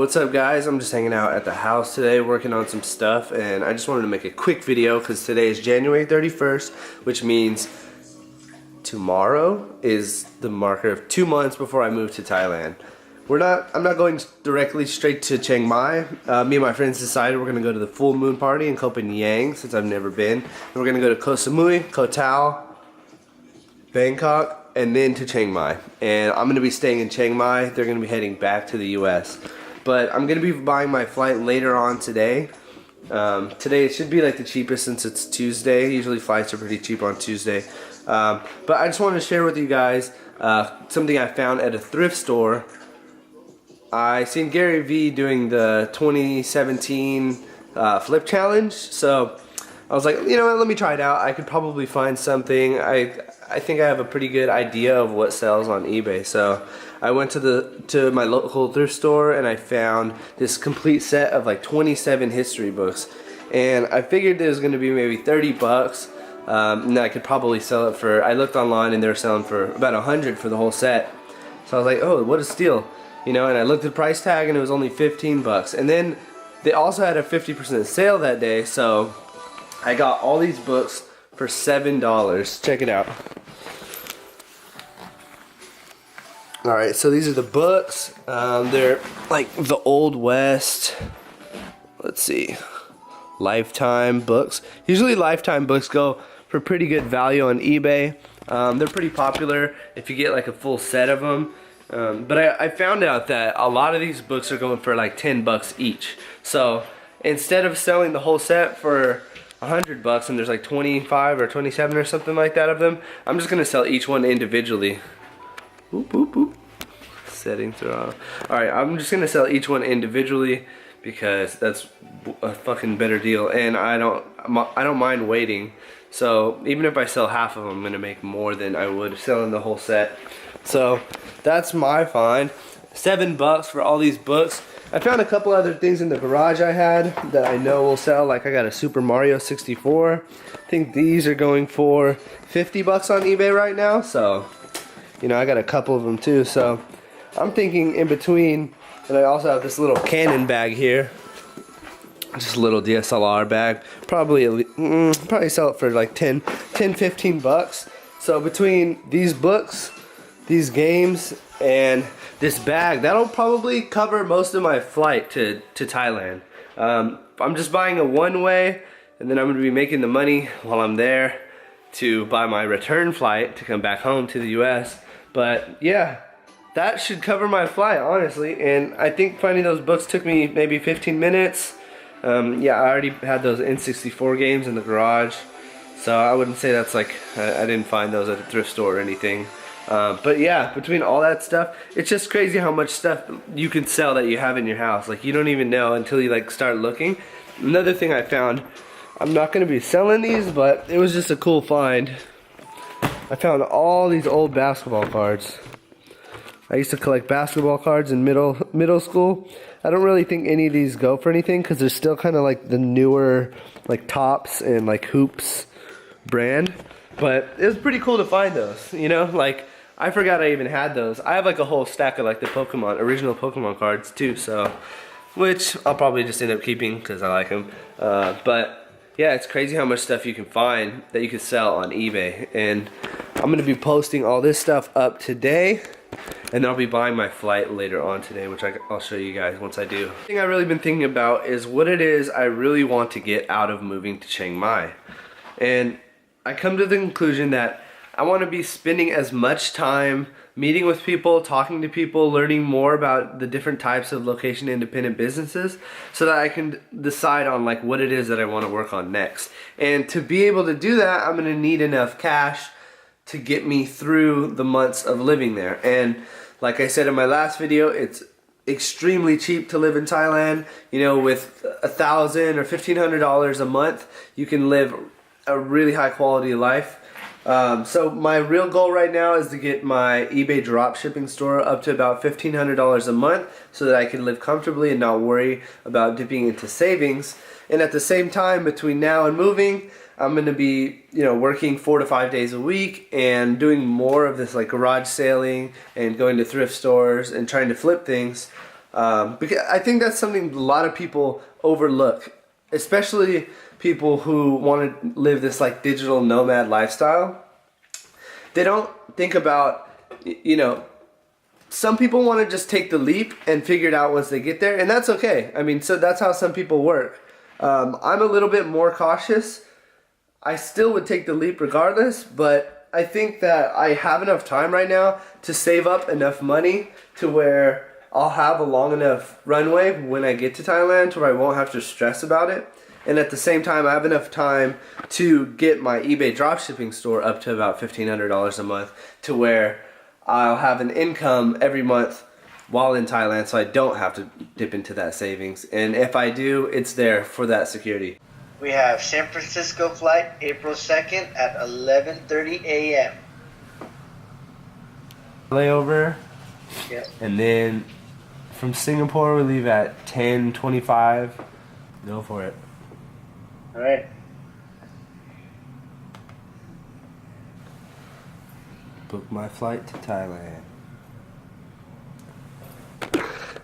What's up guys? I'm just hanging out at the house today working on some stuff, and I just wanted to make a quick video because today is January 31st, which means tomorrow is the marker of 2 months before I move to Thailand. I'm not going directly straight to Chiang Mai. Me and my friends decided we're gonna go to the full moon party in Koh Phangan since I've never been. And we're gonna go to Koh Samui, Koh Tao, Bangkok, and then to Chiang Mai. And I'm gonna be staying in Chiang Mai. They're gonna be heading back to the US. But I'm gonna be buying my flight later on today. Today it should be like the cheapest since it's Tuesday. Usually flights are pretty cheap on Tuesday. But I just wanted to share with you guys something I found at a thrift store. I seen Gary Vee doing the 2017 flip challenge, so I was like, you know what, let me try it out. I could probably find something. I think I have a pretty good idea of what sells on eBay. So I went to my local thrift store and I found this complete set of like 27 history books, and I figured it was going to be maybe 30 bucks. And I could probably sell it for, I looked online and they were selling for about 100 for the whole set. So I was like, oh, what a steal. You know, and I looked at the price tag and it was only 15 bucks. And then they also had a 50% sale that day, so I got all these books for $7. Check it out. Alright, so these are the books. They're like the Old West, let's see, Lifetime books. Usually Lifetime books go for pretty good value on eBay. They're pretty popular if you get like a full set of them. But I found out that a lot of these books are going for like 10 bucks each. So instead of selling the whole set for 100 bucks and there's like 25 or 27 or something like that of them, I'm just gonna sell each one individually. Boop, boop, boop. Settings are on. Alright, I'm just gonna sell each one individually because that's a fucking better deal, and I don't mind waiting. So even if I sell half of them, I'm gonna make more than I would selling the whole set. So that's my find. 7 bucks for all these books. I found a couple other things in the garage I had that I know will sell. Like I got a Super Mario 64. I think these are going for 50 bucks on eBay right now. So, you know, I got a couple of them too. So I'm thinking in between. And I also have this little Canon bag here. Just a little DSLR bag. Probably sell it for like 10, 15 bucks. So between these books, these games, and this bag, that'll probably cover most of my flight to Thailand. I'm just buying a one-way, and then I'm going to be making the money while I'm there to buy my return flight to come back home to the US. But yeah, that should cover my flight, honestly. And I think finding those books took me maybe 15 minutes. Yeah, I already had those N64 games in the garage, so I wouldn't say that's like, I didn't find those at a thrift store or anything. But yeah, between all that stuff, it's just crazy how much stuff you can sell that you have in your house. Like, you don't even know until you like start looking. Another thing I found, I'm not going to be selling these, but it was just a cool find. I found all these old basketball cards. I used to collect basketball cards in middle school. I don't really think any of these go for anything because they're still kind of like the newer like Tops and like Hoops brand. But it was pretty cool to find those, you know, like I forgot I even had those. I have like a whole stack of like the original Pokemon cards too, so, which I'll probably just end up keeping because I like them. But yeah, it's crazy how much stuff you can find that you can sell on eBay. And I'm going to be posting all this stuff up today, and then I'll be buying my flight later on today, which I'll show you guys once I do. The thing I've really been thinking about is what it is I really want to get out of moving to Chiang Mai. And I come to the conclusion that I want to be spending as much time meeting with people, talking to people, learning more about the different types of location independent businesses so that I can decide on like what it is that I want to work on next. And to be able to do that, I'm going to need enough cash to get me through the months of living there. And like I said in my last video, it's extremely cheap to live in Thailand. You know, with $1,000 or $1,500 a month, you can live a really high quality life. So my real goal right now is to get my eBay dropshipping store up to about $1,500 a month so that I can live comfortably and not worry about dipping into savings. And at the same time, between now and moving, I'm going to be, you know, working 4 to 5 days a week and doing more of this like garage sailing and going to thrift stores and trying to flip things. Because I think that's something a lot of people overlook, especially people who want to live this like digital nomad lifestyle. They don't think about, you know, some people want to just take the leap and figure it out once they get there, and that's okay. I mean, so that's how some people work. I'm a little bit more cautious. I still would take the leap regardless, but I think that I have enough time right now to save up enough money to where I'll have a long enough runway when I get to Thailand to where I won't have to stress about it. And at the same time, I have enough time to get my eBay dropshipping store up to about $1,500 a month to where I'll have an income every month while in Thailand, so I don't have to dip into that savings. And if I do, it's there for that security. We have San Francisco flight April 2nd at 11:30 a.m. Layover. Yep. And then from Singapore, we leave at 10:25. Go for it. All right. Book my flight to Thailand.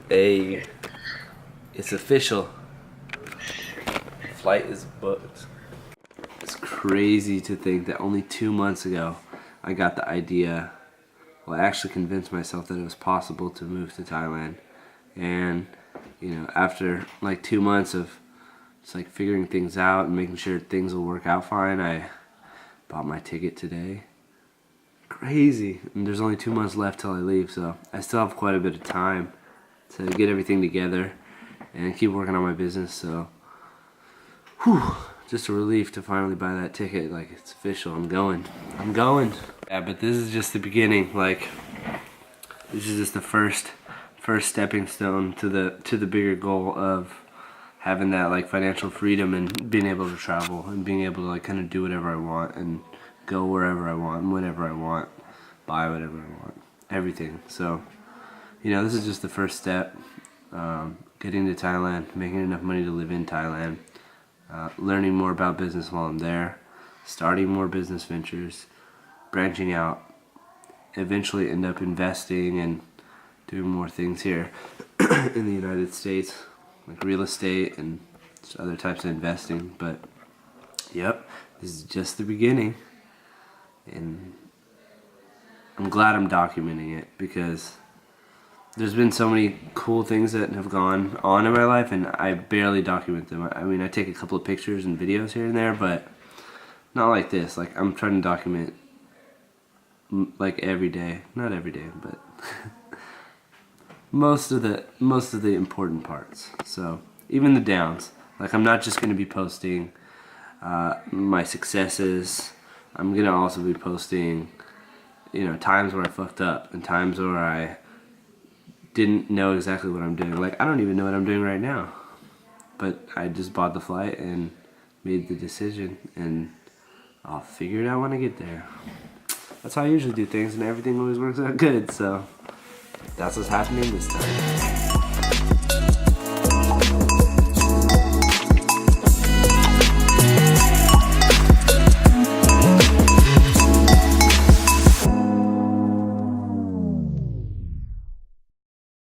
Hey, it's official. Flight is booked. It's crazy to think that only 2 months ago I got the idea. Well, I actually convinced myself that it was possible to move to Thailand. And, you know, after like 2 months of just like figuring things out and making sure things will work out fine, I bought my ticket today. Crazy. And there's only 2 months left till I leave, so I still have quite a bit of time to get everything together and keep working on my business. So, whew, just a relief to finally buy that ticket. Like, it's official. I'm going. Yeah, but this is just the beginning. Like, this is just the first stepping stone to the bigger goal of having that like financial freedom and being able to travel and being able to like kind of do whatever I want and go wherever I want and whenever I want, buy whatever I want, everything. So, you know, this is just the first step. Getting to Thailand, making enough money to live in Thailand, learning more about business while I'm there, starting more business ventures, branching out, eventually end up investing and doing more things here in the United States, like real estate and just other types of investing. But yep, this is just the beginning, and I'm glad I'm documenting it because there's been so many cool things that have gone on in my life and I barely document them. I mean, I take a couple of pictures and videos here and there, but not like this. Like, I'm trying to document like every day, not every day, but most of the important parts. So even the downs, like I'm not just going to be posting my successes. I'm going to also be posting, you know, times where I fucked up and times where I didn't know exactly what I'm doing. Like, I don't even know what I'm doing right now, but I just bought the flight and made the decision, and I'll figure it out when I get there. That's how I usually do things, and everything always works out good, so that's what's happening this time.